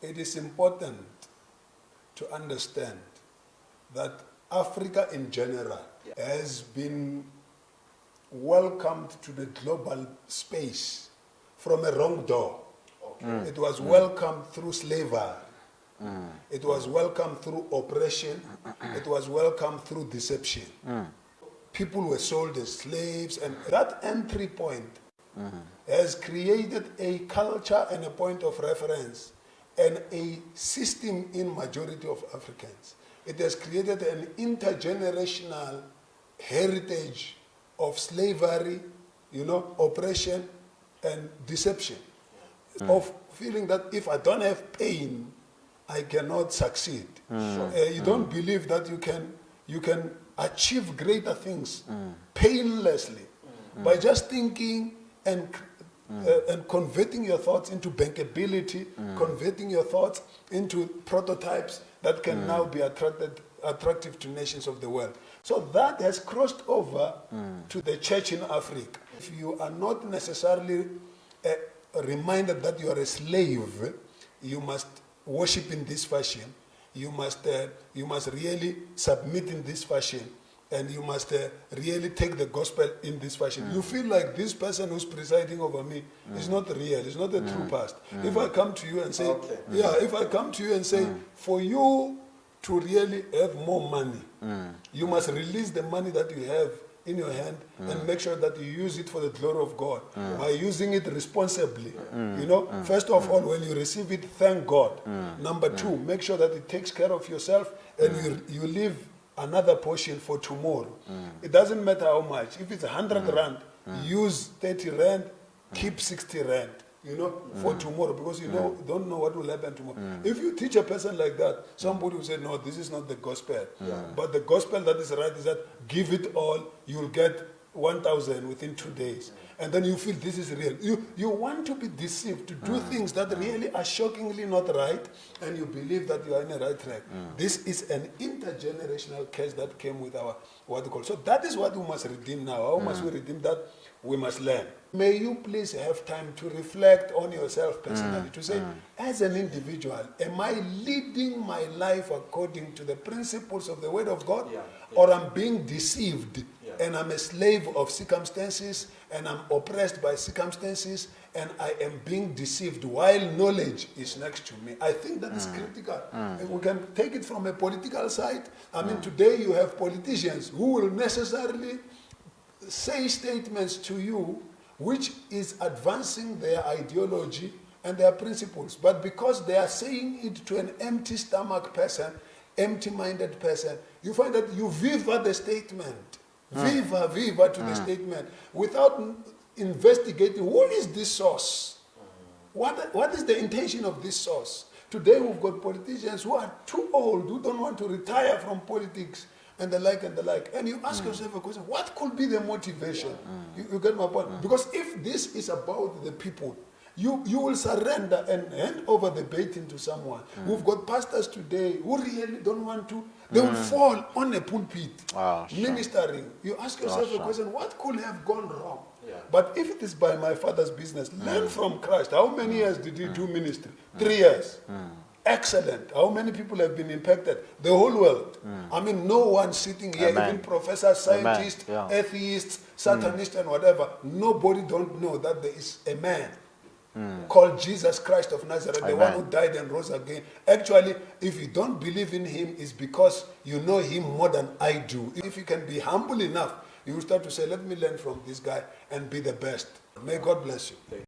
It is important to understand that Africa in general has been welcomed to the global space from a wrong door. It was welcomed through slavery. It was welcomed through oppression. It was welcomed through deception. People were sold as slaves, and that entry point has created a culture and a point of reference and a system in majority of Africans. It has created an intergenerational heritage of slavery, oppression and deception, of feeling that if I don't have pain, I cannot succeed. You don't believe that you can achieve greater things painlessly by just thinking and converting your thoughts into bankability, converting your thoughts into prototypes that can now be attractive to nations of the world. So that has crossed over to the church in Africa. If you are not necessarily reminded that you are a slave, you must worship in this fashion, you must really submit in this fashion, and you must really take the gospel in this fashion. You feel like this person who's presiding over me is not real, is not a true pastor. If I come to you and say, if I come to you and say, for you to really have more money, you must release the money that you have in your hand and make sure that you use it for the glory of God by using it responsibly. First of all, when you receive it, thank God. Number two, make sure that it takes care of yourself and you leave another portion for tomorrow. It doesn't matter how much. If it's 100 rand, use 30 rand, keep 60 rand. For tomorrow, because you don't know what will happen tomorrow. If you teach a person like that, somebody will say, no, this is not the gospel. But the gospel that is right is that give it all, you'll get 1,000 within 2 days. And then you feel this is real. You want to be deceived, to do things that really are shockingly not right, and you believe that you are in the right track. This is an intergenerational curse that came with our what we call. So that is what we must redeem now. How must we redeem that? We must learn. May you please have time to reflect on yourself personally, to say, as an individual, am I leading my life according to the principles of the Word of God? Or I'm being deceived and I'm a slave of circumstances and I'm oppressed by circumstances and I am being deceived while knowledge is next to me? I think that is critical. And we can take it from a political side. I mean, today you have politicians who will necessarily say statements to you which is advancing their ideology and their principles. But because they are saying it to an empty stomach person, empty-minded person, you find that you viva the statement. Viva to the statement without investigating who is this source. What is the intention of this source? Today we've got politicians who are too old, who don't want to retire from politics, and the like and the like. And you ask yourself a question, what could be the motivation? You get my point? Because if this is about the people, you will surrender and hand over the baton to someone. We've got pastors today who really don't want to. They will fall on a pulpit, ministering. You ask yourself a question, what could have gone wrong? But if it is by my father's business, learn from Christ. How many years did he do ministry? 3 years. Excellent. How many people have been impacted? The whole world. I mean, no one sitting here, even professors, scientists, atheists, satanists, and whatever. Nobody don't know that there is a man called Jesus Christ of Nazareth, the one who died and rose again. Actually, if you don't believe in him, it's because you know him more than I do. If you can be humble enough, you will start to say, let me learn from this guy and be the best. May God bless you.